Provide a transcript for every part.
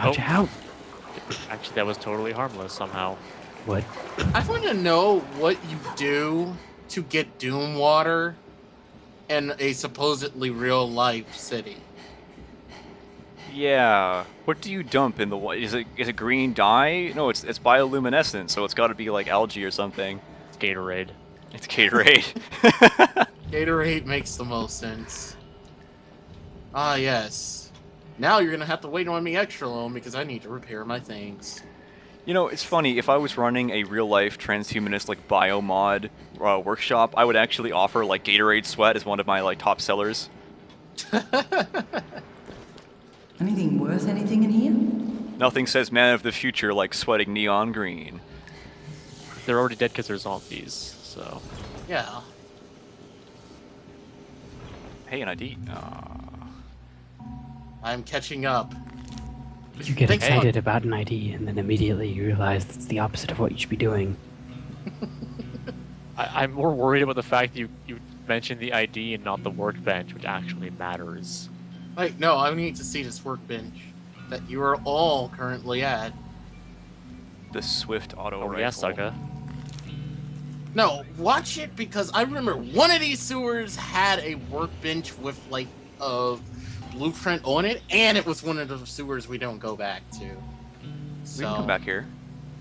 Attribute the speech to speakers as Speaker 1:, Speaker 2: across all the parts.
Speaker 1: Watch out!
Speaker 2: Actually, that was totally harmless somehow.
Speaker 1: What?
Speaker 3: I want to know what you do to get Doom water in a supposedly real-life city.
Speaker 4: Yeah. What do you dump in the water? Is it green dye? No, it's bioluminescent, so it's got to be like algae or something.
Speaker 2: It's Gatorade.
Speaker 4: It's Gatorade.
Speaker 3: Gatorade makes the most sense. Ah, yes. Now you're gonna have to wait on me extra long because I need to repair my things.
Speaker 4: You know, it's funny, if I was running a real-life transhumanist, like, biomod workshop, I would actually offer, like, Gatorade Sweat as one of my, like, top sellers.
Speaker 5: Anything worth anything in here?
Speaker 4: Nothing says man of the future like sweating neon green.
Speaker 2: They're already dead because they're zombies, so...
Speaker 3: Yeah.
Speaker 4: Hey, an ID.
Speaker 3: I'm catching up.
Speaker 1: You get
Speaker 3: Thanks,
Speaker 1: excited about an ID, and then immediately you realize it's the opposite of what you should be doing.
Speaker 2: I'm more worried about the fact that you mentioned the ID and not the workbench, which actually matters.
Speaker 3: Wait, no, I need to see this workbench that you are all currently at.
Speaker 4: The Swift auto
Speaker 2: Oh,
Speaker 4: rifle.
Speaker 2: yeah, sucker.
Speaker 3: No, watch it because I remember one of these sewers had a workbench with like a blueprint on it, and it was one of the sewers we don't go back to.
Speaker 4: We can come back here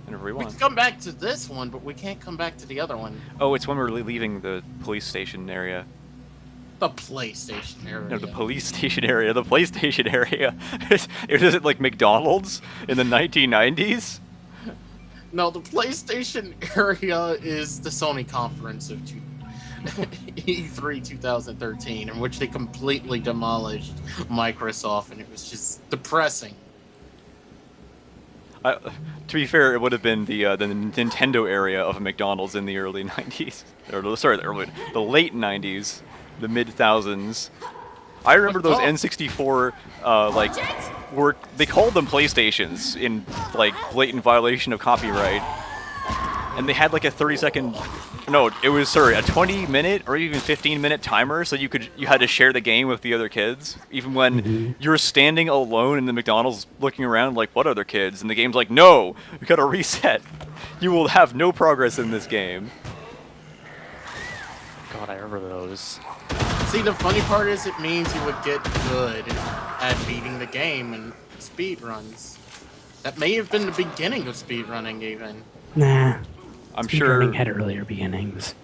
Speaker 4: whenever we
Speaker 3: We
Speaker 4: want.
Speaker 3: can come back to this one, but we can't come back to the other one.
Speaker 4: Oh, it's when we're leaving the police station area.
Speaker 3: The PlayStation area.
Speaker 4: No, the police station area. The PlayStation area. Is it like McDonald's in the 1990s?
Speaker 3: No, the PlayStation area is the Sony conference of E3 2013, in which they completely demolished Microsoft, and it was just depressing.
Speaker 4: To be fair, it would have been the Nintendo area of a McDonald's in the early 90s. Or, sorry, the late 90s. The mid-thousands. I remember those N64, they called them PlayStations in, like, blatant violation of copyright. And they had, like, a 30-second... No, it was, sorry, a 20-minute or even 15-minute timer, so you had to share the game with the other kids. Even when you're standing alone in the McDonald's looking around like, what other kids? And the game's like, no, we gotta reset. You will have no progress in this game.
Speaker 2: God, I remember those.
Speaker 3: See, the funny part is it means you would get good at beating the game and speed runs. That may have been the beginning of speedrunning, even.
Speaker 1: Nah.
Speaker 4: I'm sure
Speaker 1: Speedrunning had earlier beginnings.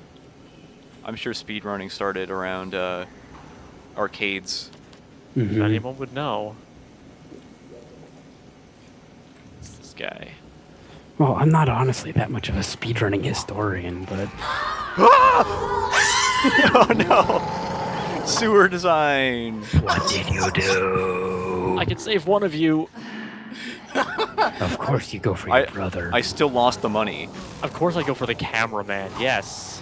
Speaker 4: I'm sure speedrunning started around arcades.
Speaker 2: If anyone would know. It's this guy.
Speaker 1: Well, I'm not honestly that much of a speedrunning historian, but...
Speaker 4: Oh no! Sewer design!
Speaker 1: What did you do?
Speaker 2: I can save one of you.
Speaker 1: Of course you go for your brother.
Speaker 4: I still lost the money.
Speaker 2: Of course I go for the cameraman, yes.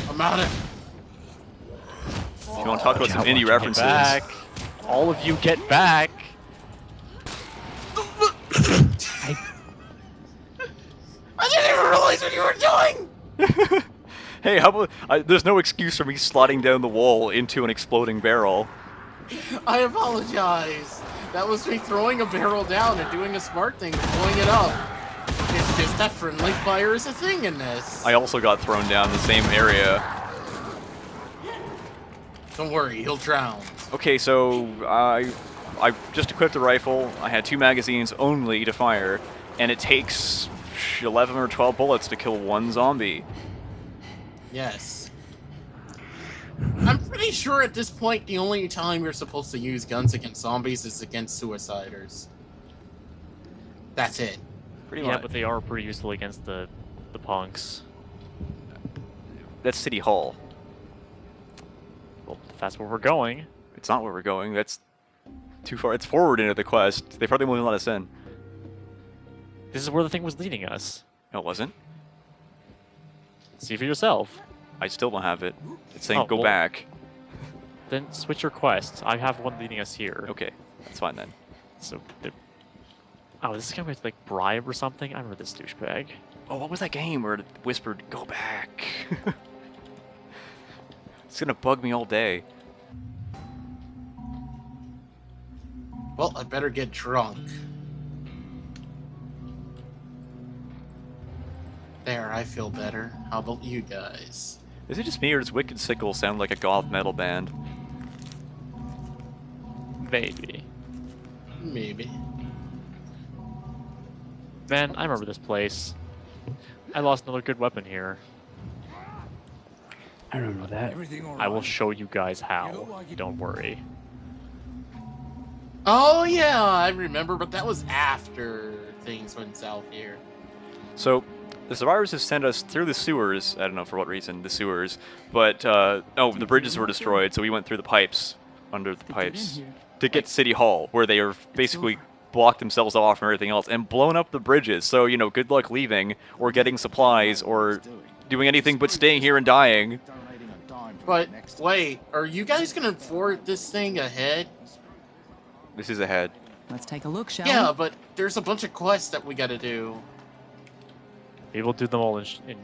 Speaker 4: I'm out of... If you want to talk about some indie references...
Speaker 2: Back. All of you get back.
Speaker 3: I didn't even realize what you were doing!
Speaker 4: Hey, how about... there's no excuse for me sliding down the wall into an exploding barrel.
Speaker 3: I apologize. That was me throwing a barrel down and doing a smart thing, blowing it up. It's just that friendly fire is a thing in this.
Speaker 4: I also got thrown down the same area.
Speaker 3: Don't worry, he'll drown.
Speaker 4: Okay, so I just equipped the rifle. I had 2 magazines only to fire, and it takes 11 or 12 bullets to kill one zombie.
Speaker 3: Yes. I'm pretty sure at this point the only time you're supposed to use guns against zombies is against suiciders. That's it.
Speaker 4: Pretty
Speaker 2: Yeah,
Speaker 4: much.
Speaker 2: but they are pretty useful against the punks.
Speaker 4: That's City Hall.
Speaker 2: Well, if that's where we're going.
Speaker 4: It's not where we're going. That's too far. It's forward into the quest. They probably won't let us in.
Speaker 2: This is where the thing was leading us.
Speaker 4: No, it wasn't.
Speaker 2: See for yourself.
Speaker 4: I still don't have it. It's saying
Speaker 2: Oh,
Speaker 4: go
Speaker 2: well-
Speaker 4: back.
Speaker 2: Then switch your quest. I have one leading us here.
Speaker 4: Okay, that's fine then.
Speaker 2: So, oh, this is gonna be like bribe or something. I remember this douchebag.
Speaker 4: Oh, what was that game where it whispered, "Go back"? It's gonna bug me all day.
Speaker 3: Well, I better get drunk. There, I feel better. How about you guys?
Speaker 4: Is it just me, or does Wicked Sickle sound like a goth metal band?
Speaker 2: Maybe.
Speaker 3: Maybe.
Speaker 2: Man, I remember this place. I lost another good weapon here.
Speaker 1: I remember that.
Speaker 2: I will show you guys how. Don't worry.
Speaker 3: Oh yeah, I remember, but that was after things went south here.
Speaker 4: So, the survivors have sent us through the sewers. I don't know for what reason, the sewers. But, oh, the bridges were destroyed, so we went through the pipes, under the pipes, to get to City Hall, where they are basically blocked themselves off from everything else and blown up the bridges. So, you know, good luck leaving, or getting supplies, or doing anything but staying here and dying.
Speaker 3: But wait, are you guys gonna forward this thing ahead?
Speaker 4: This is ahead.
Speaker 5: Let's take a look, shall
Speaker 3: Yeah,
Speaker 5: we?
Speaker 3: but there's a bunch of quests that we gotta do.
Speaker 2: We will do them all in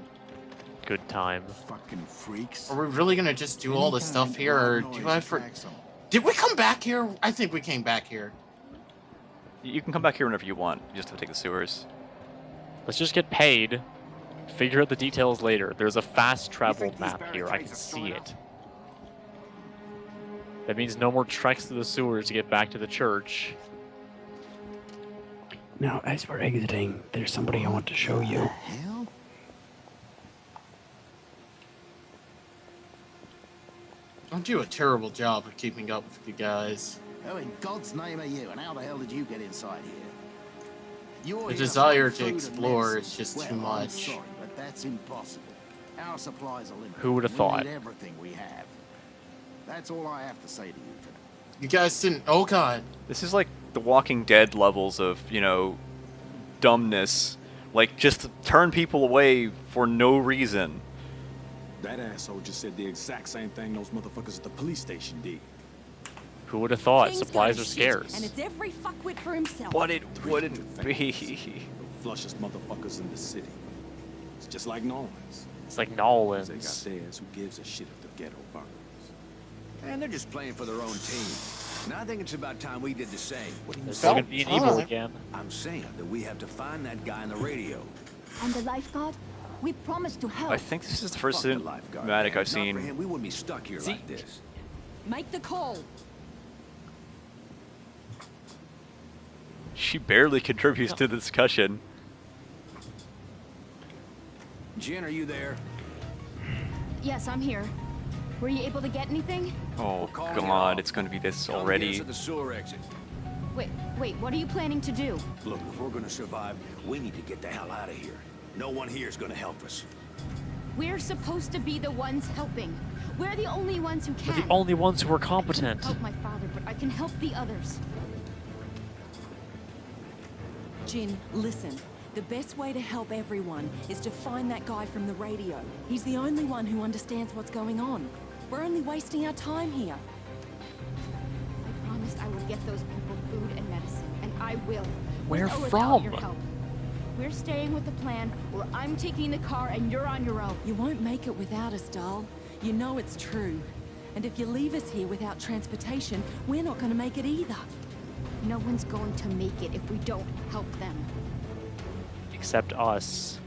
Speaker 2: good time.
Speaker 6: Fucking freaks.
Speaker 3: Are we really gonna just do all this stuff here, or do I Did we come back here? I think we came back here.
Speaker 4: You can come back here whenever you want. You just have to take the sewers.
Speaker 2: Let's just get paid. Figure out the details later. There's a fast travel map here. I can see it. That means no more treks to the sewers to get back to the church.
Speaker 1: Now, as we're exiting, there's somebody I want to show you.
Speaker 6: Hell?
Speaker 3: I do a terrible job of keeping up with you guys.
Speaker 6: Who in God's name are you, and how the hell did you get inside here? You're
Speaker 3: The
Speaker 6: here
Speaker 3: desire
Speaker 6: for
Speaker 3: to
Speaker 6: food and
Speaker 3: explore
Speaker 6: medicine.
Speaker 3: is just
Speaker 6: Well,
Speaker 3: too
Speaker 6: I'm
Speaker 3: much.
Speaker 6: sorry, but that's impossible. Our supplies are limited.
Speaker 2: Who would have thought?
Speaker 6: We need everything we have. That's all I have to say to you for now.
Speaker 3: You guys didn't. Oh god.
Speaker 4: This is like the Walking Dead levels of, you know, dumbness. Like, just turn people away for no reason.
Speaker 7: That asshole just said the exact same thing those motherfuckers at the police station did.
Speaker 2: Who would have thought?
Speaker 8: Things
Speaker 2: Supplies
Speaker 8: go
Speaker 2: are
Speaker 8: to shit,
Speaker 2: scarce.
Speaker 8: And it's every fuckwit for himself.
Speaker 4: But it wouldn't be.
Speaker 7: The flushest motherfuckers in the city. It's just like Nolans.
Speaker 2: It's like
Speaker 7: They got
Speaker 2: Nolans.
Speaker 7: theirs. Who gives a shit if the ghetto burns?
Speaker 9: And they're just playing for their own team. And I think it's about time we did the same.
Speaker 2: They're still gonna be an evil
Speaker 3: time.
Speaker 2: again.
Speaker 9: I'm saying that we have to find that guy on the radio.
Speaker 8: And the lifeguard? We promised to help.
Speaker 4: I think this is the first
Speaker 9: Fuck the lifeguard,
Speaker 4: cinematic
Speaker 9: man.
Speaker 4: I've
Speaker 9: Not for
Speaker 4: seen.
Speaker 9: him, we wouldn't be stuck here
Speaker 2: See-
Speaker 9: like this.
Speaker 8: Make the call.
Speaker 4: She barely contributes to the discussion.
Speaker 9: Jen, are you there?
Speaker 8: Yes, I'm here. Were you able to get anything?
Speaker 4: Oh
Speaker 9: Call me
Speaker 4: god,
Speaker 9: off.
Speaker 4: it's gonna be this
Speaker 9: Come get us
Speaker 4: already.
Speaker 9: at the sewer exit.
Speaker 8: Wait, what are you planning to do?
Speaker 9: Look, if we're gonna survive, we need to get the hell out of here. No one here is gonna help us.
Speaker 8: We're supposed to be the ones helping. We're the only ones who
Speaker 2: We're
Speaker 8: can.
Speaker 2: the only ones who are competent.
Speaker 8: Help my father, but I can help the others.
Speaker 5: Jin, listen. The best way to help everyone is to find that guy from the radio. He's the only one who understands what's going on. We're only wasting our time here.
Speaker 8: I promised I would get those people food and medicine, and I will.
Speaker 2: Where
Speaker 8: With or
Speaker 2: from?
Speaker 8: without your help. We're staying with the plan, or I'm taking the car and you're on your own.
Speaker 5: You won't make it without us, doll. You know it's true. And if you leave us here without transportation, we're not going to make it either.
Speaker 8: No one's going to make it if we don't help them.
Speaker 2: Except us.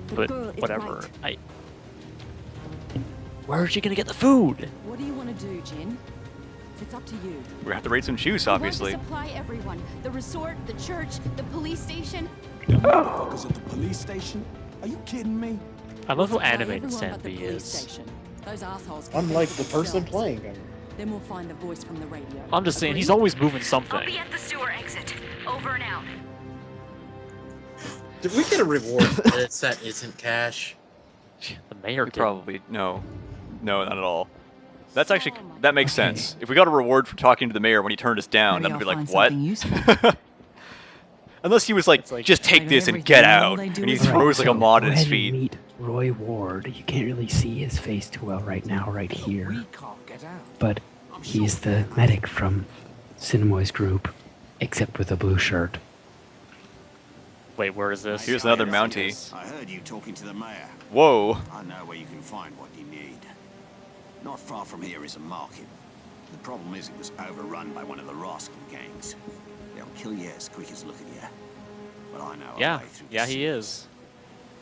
Speaker 5: The
Speaker 2: But
Speaker 5: girl is
Speaker 2: whatever.
Speaker 5: right.
Speaker 2: Where is she gonna get the food?
Speaker 5: What do you want to do, Jin? It's up to you.
Speaker 4: We're gonna have to raid some juice,
Speaker 8: We want
Speaker 4: obviously.
Speaker 8: to supply everyone. The resort, the church, the police station.
Speaker 7: Motherfuckers at the police station? Are you kidding me?
Speaker 2: I love how
Speaker 5: Supply
Speaker 2: animated
Speaker 5: everyone but the
Speaker 2: Sandy
Speaker 5: police
Speaker 2: is.
Speaker 5: station. Those assholes can
Speaker 3: Unlike
Speaker 5: fend
Speaker 3: the
Speaker 5: for
Speaker 3: person
Speaker 5: themselves.
Speaker 3: playing him.
Speaker 5: Then we'll find the voice from the radio.
Speaker 2: I'm just saying,
Speaker 5: Agree?
Speaker 2: he's always moving
Speaker 10: I'll
Speaker 2: something.
Speaker 10: be at the sewer exit. Over and out.
Speaker 3: Did we get a reward for this that isn't cash?
Speaker 2: The mayor
Speaker 4: We
Speaker 2: did.
Speaker 4: probably no, not at all. That's actually
Speaker 5: Oh my
Speaker 4: that makes
Speaker 1: God.
Speaker 4: sense. If we got a reward for talking to the mayor when he turned us down,
Speaker 5: Maybe
Speaker 4: then we'd be
Speaker 5: I'll
Speaker 4: like,
Speaker 5: find
Speaker 4: what?
Speaker 5: something useful.
Speaker 4: Unless he was like,
Speaker 2: It's like-
Speaker 4: just take
Speaker 5: Like
Speaker 4: this and
Speaker 5: everything,
Speaker 4: get
Speaker 5: all
Speaker 4: out,
Speaker 5: they do
Speaker 4: and he
Speaker 5: is
Speaker 4: throws like a
Speaker 1: So,
Speaker 4: mod
Speaker 1: go
Speaker 4: at his
Speaker 1: ahead and
Speaker 4: feet.
Speaker 1: meet Roy Ward. You can't really see his face too well right now, right here.
Speaker 6: We can't get out.
Speaker 1: But he's the medic from Sinamoi's group, except with a blue shirt.
Speaker 2: Wait, where is this?
Speaker 4: Here's another Mountie.
Speaker 6: I heard you talking to the mayor.
Speaker 4: Whoa.
Speaker 6: I know where you can find what you need. Not far from here is a market. The problem is it was overrun by one of the rascal gangs. They'll kill you as quick as look at you. But I know a
Speaker 2: Yeah,
Speaker 6: way through
Speaker 2: yeah,
Speaker 6: the
Speaker 2: he is.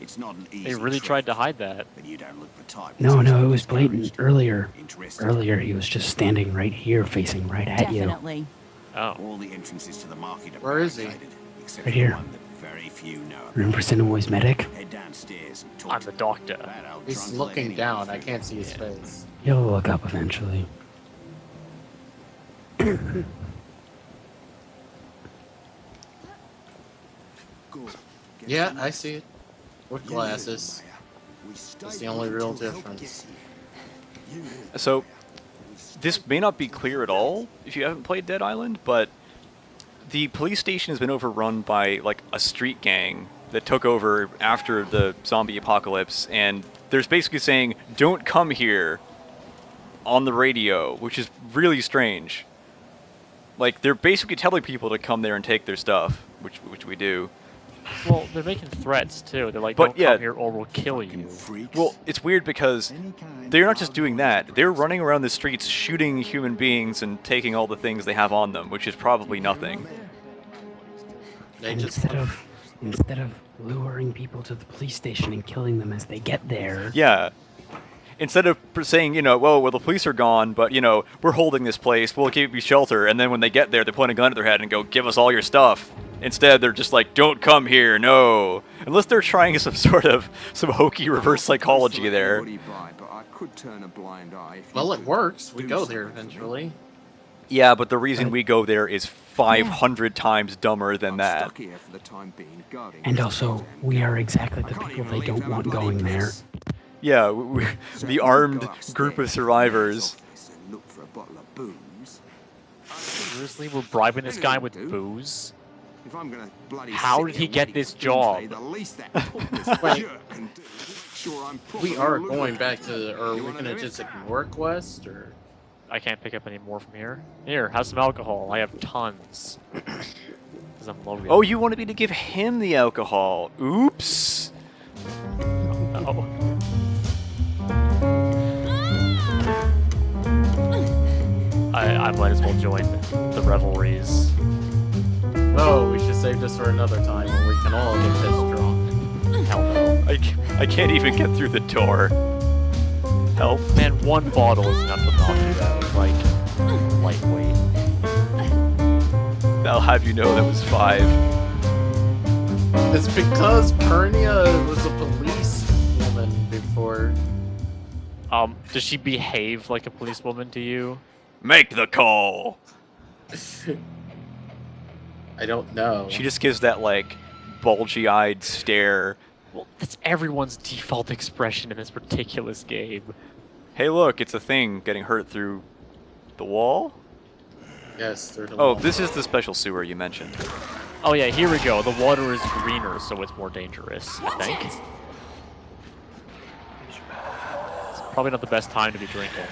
Speaker 6: It's not an easy
Speaker 2: They really
Speaker 6: trick,
Speaker 2: tried to hide that.
Speaker 6: but you don't look the type.
Speaker 1: No,
Speaker 6: that's
Speaker 1: no, it was blatant
Speaker 6: discouraged,
Speaker 1: earlier.
Speaker 6: interested.
Speaker 1: Earlier, he was just standing right here, facing right at you.
Speaker 5: Definitely.
Speaker 2: Oh.
Speaker 6: All the entrances to the market are
Speaker 3: Where is he?
Speaker 6: barricaded, except
Speaker 1: Right
Speaker 6: for
Speaker 1: here.
Speaker 6: one that very few know about.
Speaker 1: Remember Sinamoi's medic?
Speaker 6: Head downstairs and talk
Speaker 2: I'm
Speaker 6: to
Speaker 2: the
Speaker 6: them.
Speaker 2: doctor.
Speaker 6: That old
Speaker 3: He's
Speaker 6: drunk let
Speaker 3: looking
Speaker 6: anyone
Speaker 3: down.
Speaker 6: through.
Speaker 3: I can't see his face.
Speaker 1: He'll look up eventually.
Speaker 6: Good. Get
Speaker 3: Yeah,
Speaker 6: some
Speaker 3: I see it. With
Speaker 6: You
Speaker 3: glasses.
Speaker 6: Mayor. We
Speaker 3: That's
Speaker 6: stayed
Speaker 3: the only real
Speaker 6: until help
Speaker 3: difference.
Speaker 6: gets here. You
Speaker 4: So, this may not be clear at all if you haven't played Dead Island, but the police station has been overrun by like a street gang that took over after the zombie apocalypse, and there's basically saying, "Don't come here," on the radio, which is really strange. Like, they're basically telling people to come there and take their stuff, which we do.
Speaker 2: Well, they're making threats too. They're like,
Speaker 4: But,
Speaker 2: don't
Speaker 4: yeah.
Speaker 2: come here or we'll kill you.
Speaker 6: freaks.
Speaker 4: Well, it's weird because they're not just doing that. They're running around the streets shooting human beings and taking all the things they have on them, which is probably nothing.
Speaker 3: They
Speaker 1: And
Speaker 3: just
Speaker 1: instead of luring people to the police station and killing them as they get there,
Speaker 4: Yeah. Instead of saying, you know, well, the police are gone, but, you know, we're holding this place, we'll give you shelter, and then when they get there, they point a gun at their head and go, give us all your stuff. Instead, they're just like, don't come here, no. Unless they're trying some hokey reverse psychology there.
Speaker 3: well, it works. We go there eventually.
Speaker 4: Yeah, but the reason we go there is 500 times dumber than that.
Speaker 1: and also, we are exactly the people they don't want going there.
Speaker 4: Yeah, the armed group of survivors.
Speaker 6: Look for a bottle of booze.
Speaker 2: Seriously, we're bribing this guy with booze?
Speaker 6: If I'm gonna bloody
Speaker 2: How
Speaker 6: sit
Speaker 2: did
Speaker 6: here
Speaker 2: he get
Speaker 6: waiting
Speaker 2: this
Speaker 6: for
Speaker 2: job?
Speaker 6: Tuesday, the least that pointless
Speaker 3: Wait.
Speaker 6: jerk can do is make sure I'm
Speaker 3: We
Speaker 6: properly
Speaker 3: are
Speaker 6: looked
Speaker 3: going
Speaker 6: at.
Speaker 3: back to. Are we
Speaker 6: You wanna
Speaker 3: gonna
Speaker 6: do
Speaker 3: just
Speaker 6: it?
Speaker 3: ignore quest or?
Speaker 2: I can't pick up any more from here. Here, have some alcohol. I have tons. Because I'm Logan.
Speaker 4: Oh, you wanted me to give him the alcohol. Oops.
Speaker 2: Oh. I might as well join the revelries.
Speaker 3: Oh, we should save this for another time when we can all get pissed drunk.
Speaker 2: Hell no.
Speaker 4: I can't even get through the door. Help.
Speaker 2: Man, one bottle is enough to knock you out. Like, lightweight.
Speaker 4: I'll have you know that was 5.
Speaker 3: It's because Pernia was a police woman before.
Speaker 2: Does she behave like a policewoman to you?
Speaker 4: Make the call.
Speaker 3: I don't know.
Speaker 4: She just gives that, like, bulgy-eyed stare.
Speaker 2: Well, that's everyone's default expression in this ridiculous game.
Speaker 4: Hey, look, it's a thing getting hurt through the wall?
Speaker 3: Yes, through the
Speaker 4: Oh,
Speaker 3: wall.
Speaker 4: this is the special sewer you mentioned.
Speaker 2: Oh yeah, here we go. The water is greener, so it's more dangerous, I think. It's probably not the best time to be drinking.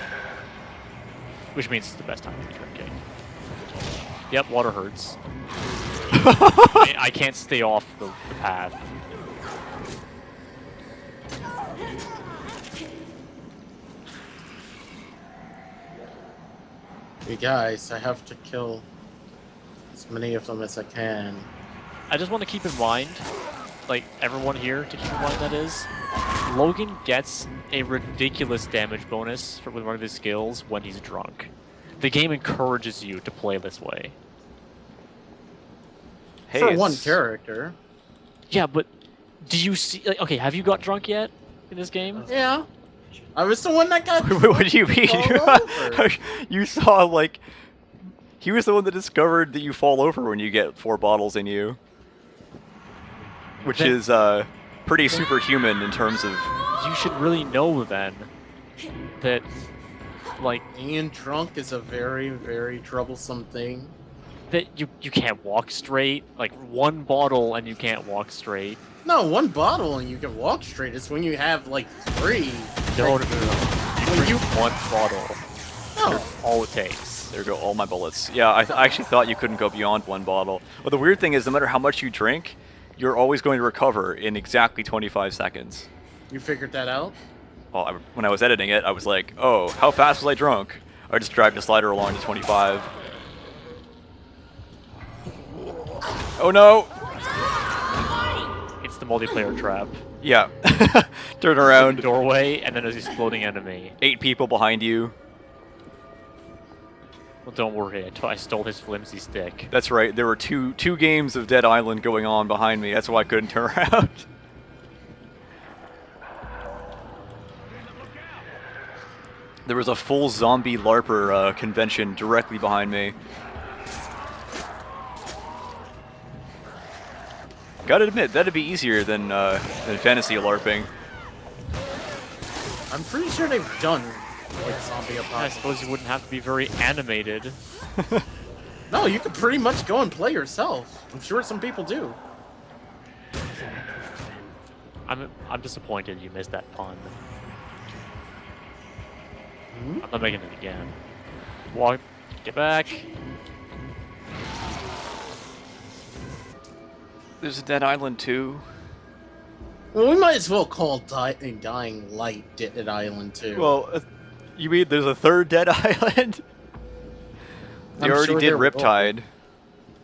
Speaker 2: Which means it's the best time to be drinking. Yep, water hurts. I can't stay off the path.
Speaker 3: You guys, I have to kill as many of them as I can.
Speaker 2: I just want to keep in mind, like everyone here to keep in mind that is, Logan gets a ridiculous damage bonus with one of his skills when he's drunk. The game encourages you to play this way.
Speaker 4: Hey,
Speaker 3: For one
Speaker 4: it's-
Speaker 3: character.
Speaker 2: Yeah, but do you see? Like, okay, have you got drunk yet in this game?
Speaker 3: Yeah. I was the one that got.
Speaker 4: What do you mean?
Speaker 3: fall over.
Speaker 4: You saw, like... He was the one that discovered that you fall over when you get 4 bottles in you. Which
Speaker 2: Then-
Speaker 4: is, pretty superhuman in terms of...
Speaker 2: You should really know then that, like,
Speaker 3: Being drunk is a very, very troublesome thing.
Speaker 2: that you can't walk straight. Like one bottle and you can't walk straight.
Speaker 3: No, one bottle and you can walk straight. It's when you have like 3.
Speaker 2: No, no, no, no. You drink one bottle.
Speaker 3: No.
Speaker 2: That's all it takes.
Speaker 4: There go all my bullets. Yeah, I actually thought you couldn't go beyond 1 bottle. Well, the weird thing is, no matter how much you drink, you're always going to recover in exactly 25 seconds.
Speaker 3: You figured that out?
Speaker 4: Well, when I was editing it, I was like, oh, how fast was I drunk? I just dragged the slider along to 25. Oh no!
Speaker 2: It's the multiplayer trap.
Speaker 4: Yeah. Turn around.
Speaker 2: Doorway, and then there's an exploding enemy.
Speaker 4: 8 people behind you.
Speaker 2: Well, don't worry, I stole his flimsy stick.
Speaker 4: That's right, there were two games of Dead Island going on behind me, that's why I couldn't turn around. There was a full zombie LARPer convention directly behind me. Gotta admit, that'd be easier than fantasy LARPing.
Speaker 3: I'm pretty sure they've done like zombie
Speaker 2: I
Speaker 3: apocalypse.
Speaker 2: suppose you wouldn't have to be very animated.
Speaker 3: No, you could pretty much go and play yourself. I'm sure some people do.
Speaker 2: I'm disappointed you missed that pun. I'm not making it again. Walk, get back.
Speaker 4: There's a Dead Island 2.
Speaker 3: Well, we might as well call Dying Light Dead Island 2.
Speaker 4: Well, you mean there's a third Dead Island? They already did Riptide.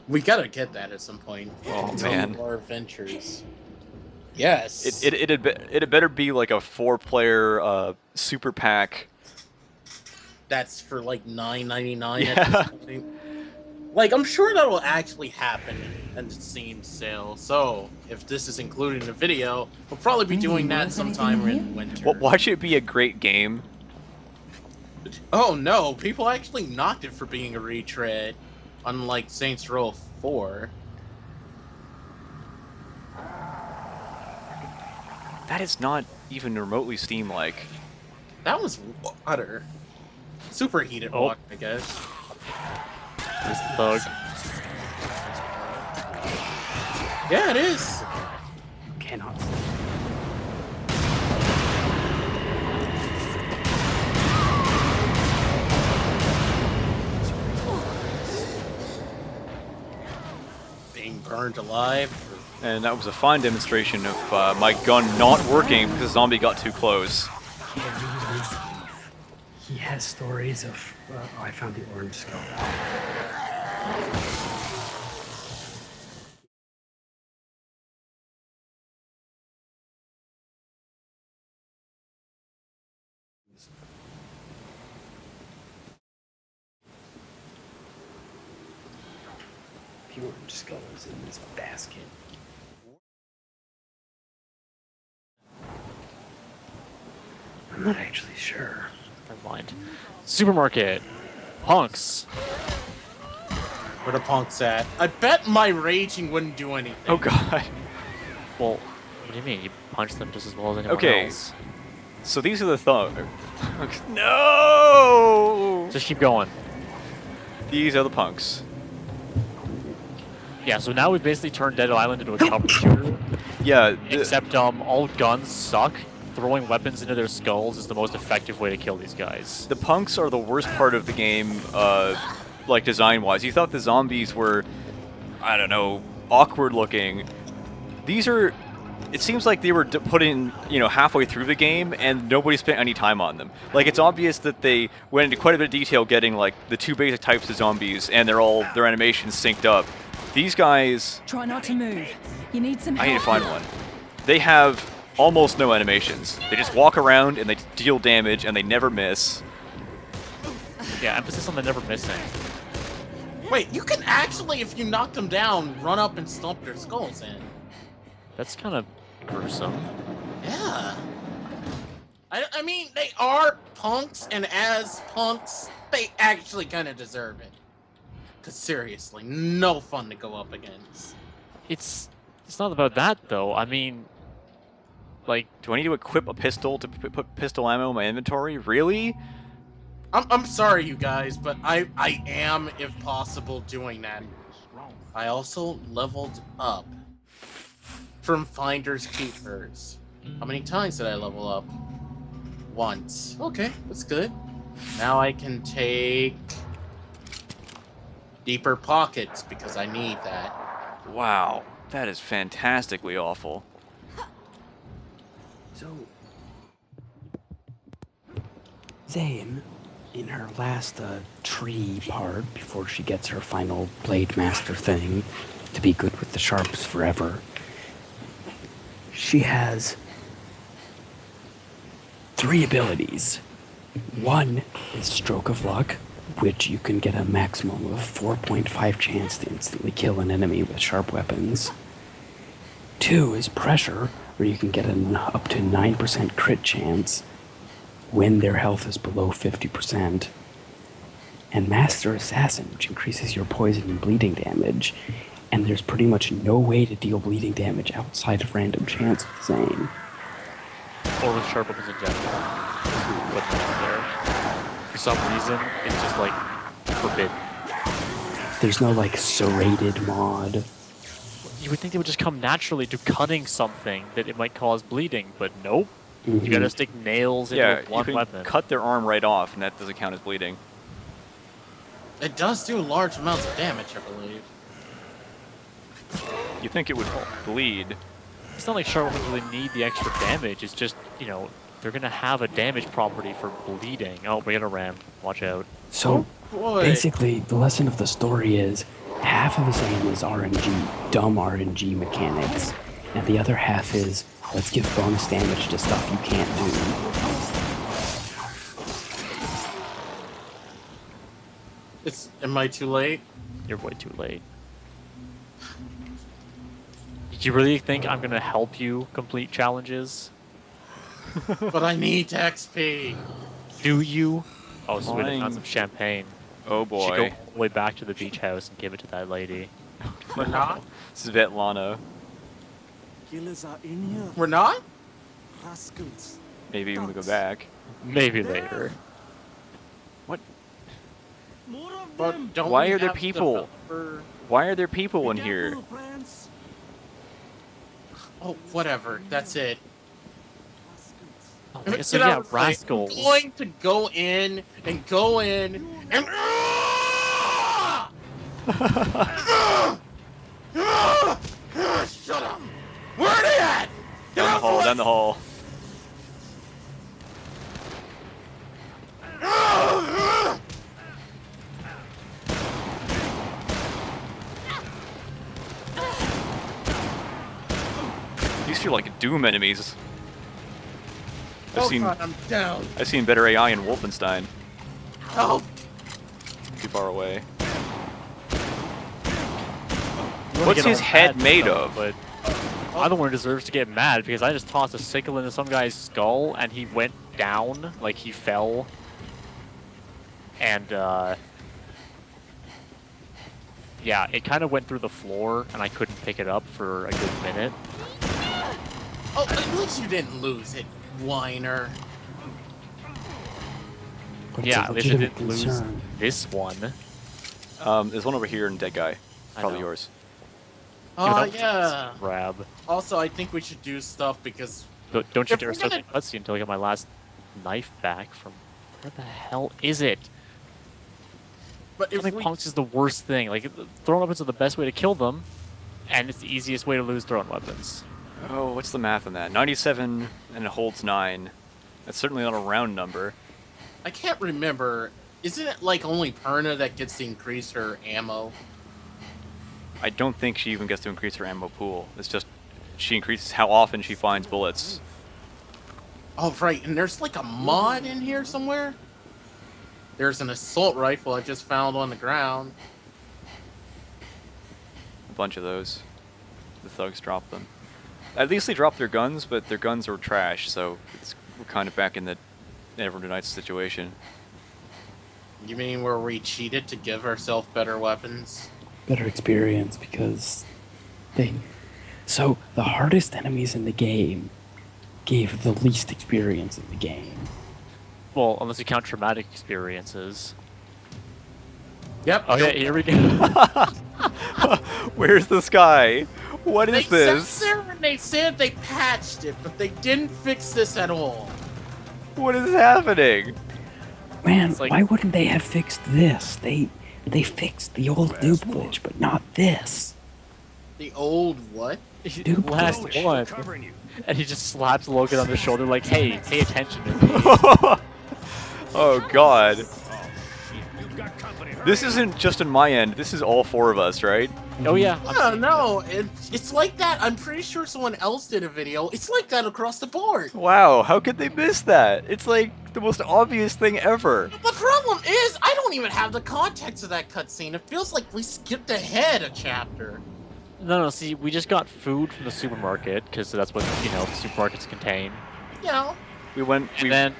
Speaker 3: We gotta get that at some point.
Speaker 4: Oh
Speaker 3: Some
Speaker 4: man.
Speaker 3: of our adventures. Yes.
Speaker 4: It better be like a 4-player super pack.
Speaker 3: That's for like $9.99
Speaker 4: Yeah.
Speaker 3: at this point. Like, I'm sure that will actually happen in the Steam sale. So, if this is included in the video, we'll probably be doing that sometime in winter.
Speaker 4: Well, why should it be a great game?
Speaker 3: Oh no, people actually knocked it for being a retread, unlike Saints Row 4.
Speaker 4: That is not even remotely Steam-like.
Speaker 3: That was water. Superheated water, I guess.
Speaker 2: This thug.
Speaker 3: Yeah, it is.
Speaker 1: Cannot.
Speaker 3: Being burned alive.
Speaker 4: And that was a fine demonstration of my gun not working because the zombie got too close.
Speaker 1: He has stories of. Oh, I found the orange skull. The orange skull is in this basket. I'm not actually sure.
Speaker 2: Never mind. Supermarket. Punks.
Speaker 3: Where the punks at? I bet my raging wouldn't do anything.
Speaker 4: Oh god.
Speaker 2: Well, what do you mean? You punch them just as well as anyone
Speaker 4: Okay.
Speaker 2: else.
Speaker 4: So these are the No!
Speaker 2: Just keep going.
Speaker 4: These are the punks.
Speaker 2: Yeah, so now we've basically turned Dead Island into a cover shooter.
Speaker 4: Yeah.
Speaker 2: Except all guns suck. Throwing weapons into their skulls is the most effective way to kill these guys.
Speaker 4: The punks are the worst part of the game, like design-wise. You thought the zombies were, I don't know, awkward looking. These are, it seems like they were put in, halfway through the game and nobody spent any time on them. Like, it's obvious that they went into quite a bit of detail getting, like, the 2 basic types of zombies and their animations synced up. These guys...
Speaker 5: Try not to move. You need some help.
Speaker 4: I need to find one. They have almost no animations. They just walk around and they deal damage and they never miss.
Speaker 2: Yeah, emphasis on the never missing.
Speaker 3: Wait, you can actually, if you knock them down, run up and stomp their skulls in.
Speaker 2: That's kind of gruesome.
Speaker 3: Yeah. I mean, they are punks, and as punks, they actually kind of deserve it. Because seriously, no fun to go up against.
Speaker 2: It's not about that, though. I mean, like...
Speaker 4: Do I need to equip a pistol to put pistol ammo in my inventory? Really?
Speaker 3: I'm sorry, you guys, but I am, if possible, doing that. I also leveled up from Finders Keepers. How many times did I level up? Once. Okay, that's good. Now I can take deeper pockets because I need that.
Speaker 4: Wow. That is fantastically awful.
Speaker 1: So, Zane, in her last tree part, before she gets her final Blade Master thing, to be good with the sharps forever, she has 3 abilities. One is Stroke of Luck, which you can get a maximum of 4.5 chance to instantly kill an enemy with sharp weapons. 2 is Pressure, where you can get an up to 9% crit chance when their health is below 50%. And Master Assassin, which increases your poison and bleeding damage, and there's pretty much no way to deal bleeding damage outside of random chance with Zane.
Speaker 2: Or with sharp weapons in general. But there. For some reason, it's just like forbidden.
Speaker 1: There's no like serrated mod.
Speaker 2: You would think they would just come naturally to cutting something that it might cause bleeding, but nope.
Speaker 1: Mm-hmm.
Speaker 2: You gotta stick nails into
Speaker 4: Yeah,
Speaker 2: a blunt
Speaker 4: you can
Speaker 2: weapon.
Speaker 4: cut their arm right off, and that doesn't count as bleeding.
Speaker 3: It does do large amounts of damage, I believe.
Speaker 4: You think it would bleed?
Speaker 2: It's not like sharp weapons really need the extra damage. It's just, you know, they're gonna have a damage property for bleeding. Oh, we got a ram. Watch out.
Speaker 1: So
Speaker 3: Boy.
Speaker 1: basically, the lesson of the story is half of Zane is RNG, dumb RNG mechanics, and the other half is let's give bonus damage to stuff you can't do.
Speaker 3: Am I too late?
Speaker 2: You're way too late. Do you really think I'm gonna help you complete challenges?
Speaker 3: But I need XP.
Speaker 2: Do you? Oh, so we
Speaker 4: Fine.
Speaker 2: found some champagne.
Speaker 4: Oh
Speaker 2: You should go
Speaker 4: boy.
Speaker 2: all the way back to the beach house and give it to that lady.
Speaker 3: We're not?
Speaker 4: Svetlana.
Speaker 7: Killers are in here.
Speaker 3: We're not?
Speaker 7: Rascals.
Speaker 4: Maybe when we go back.
Speaker 2: Maybe later.
Speaker 7: More of
Speaker 3: But
Speaker 7: them.
Speaker 3: don't
Speaker 4: Why
Speaker 3: we
Speaker 4: are there
Speaker 3: have
Speaker 4: people?
Speaker 3: developer-
Speaker 4: Why are there people in
Speaker 7: Be
Speaker 4: here?
Speaker 7: careful, friends.
Speaker 3: Oh, whatever. That's it.
Speaker 2: Oh, so
Speaker 3: Get
Speaker 2: yeah,
Speaker 3: out of the way.
Speaker 2: rascals.
Speaker 3: I'm going to go in and go in and. Shut up! Where are they at? Get
Speaker 4: Down the
Speaker 3: out
Speaker 4: hall,
Speaker 3: the
Speaker 4: down the hall. These feel like Doom enemies.
Speaker 3: Oh God, I'm down.
Speaker 4: I've seen better AI in Wolfenstein.
Speaker 3: Help!
Speaker 4: Too far away.
Speaker 2: You wanna
Speaker 4: What's
Speaker 2: get
Speaker 4: his
Speaker 2: all
Speaker 4: head
Speaker 2: mad
Speaker 4: made
Speaker 2: stuff,
Speaker 4: of?
Speaker 2: But I'm the one who deserves to get mad because I just tossed a sickle into some guy's skull and he went down, like he fell. And yeah, it kind of went through the floor and I couldn't pick it up for a good minute.
Speaker 3: Oh, at least you didn't lose it, whiner.
Speaker 1: But it's
Speaker 2: Yeah,
Speaker 1: a
Speaker 2: at least I
Speaker 1: legitimate
Speaker 2: didn't lose
Speaker 1: concern.
Speaker 2: this one.
Speaker 4: There's one over here and dead guy.
Speaker 2: I
Speaker 4: Probably
Speaker 2: know.
Speaker 4: yours.
Speaker 3: Oh,
Speaker 2: Dude, that was
Speaker 3: yeah.
Speaker 2: Grab.
Speaker 3: Also, I think we should do stuff because
Speaker 2: Don't you
Speaker 3: If
Speaker 2: dare
Speaker 3: we're
Speaker 2: start the
Speaker 3: gonna-
Speaker 2: cutscene until I get my last knife back from... Where the hell is it?
Speaker 3: But if
Speaker 2: I think
Speaker 3: we,
Speaker 2: punks is the worst thing. Like, thrown weapons are the best way to kill them, and it's the easiest way to lose thrown weapons.
Speaker 4: Oh, what's the math on that? 97 and it holds 9. That's certainly not a round number.
Speaker 3: I can't remember. Isn't it like only Perna that gets to increase her ammo?
Speaker 4: I don't think she even gets to increase her ammo pool. It's just she increases how often she finds bullets.
Speaker 3: Oh, right. And there's like a mod in here somewhere. There's an assault rifle I just found on the ground.
Speaker 4: A bunch of those. The thugs drop them. At least they dropped their guns, but their guns were trash, so we're kind of back in the Neverwinter situation.
Speaker 3: You mean where we cheated to give ourselves better weapons?
Speaker 1: Better experience because so the hardest enemies in the game gave the least experience in the game.
Speaker 2: Well, unless you count traumatic experiences.
Speaker 3: Yep.
Speaker 2: Okay, here we go.
Speaker 4: Where's the sky? What
Speaker 3: They
Speaker 4: is this?
Speaker 3: sat there and they said they patched it, but they didn't fix this at all.
Speaker 4: What is happening?
Speaker 1: Man,
Speaker 2: It's like-
Speaker 1: why wouldn't they have fixed this? They fixed the old noob glitch, but not this.
Speaker 3: The old what?
Speaker 2: Last one.
Speaker 9: Covering you.
Speaker 2: And he just slaps Logan on the shoulder like, hey, pay attention to me.
Speaker 4: Oh god.
Speaker 9: Oh, shit. You've got company.
Speaker 4: This isn't just in my end, this is all four of us, right?
Speaker 2: Oh yeah.
Speaker 3: No, it's like that. I'm pretty sure someone else did a video. It's like that across the board.
Speaker 4: Wow, how could they miss that? It's like the most obvious thing ever.
Speaker 3: The problem is, I don't even have the context of that cutscene. It feels like we skipped ahead a chapter.
Speaker 2: No, see, we just got food from the supermarket, because that's what, you know, supermarkets contain.
Speaker 3: You know,
Speaker 4: And
Speaker 2: then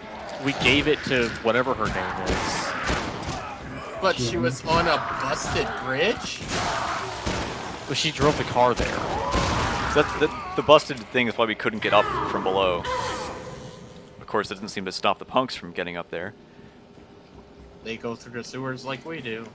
Speaker 2: we gave it to whatever her name is.
Speaker 3: but she was on a busted bridge.
Speaker 2: Well, she drove the car there.
Speaker 4: The busted thing is why we couldn't get up from below. Of course, it doesn't seem to stop the punks from getting up there.
Speaker 3: They go through the sewers like we do.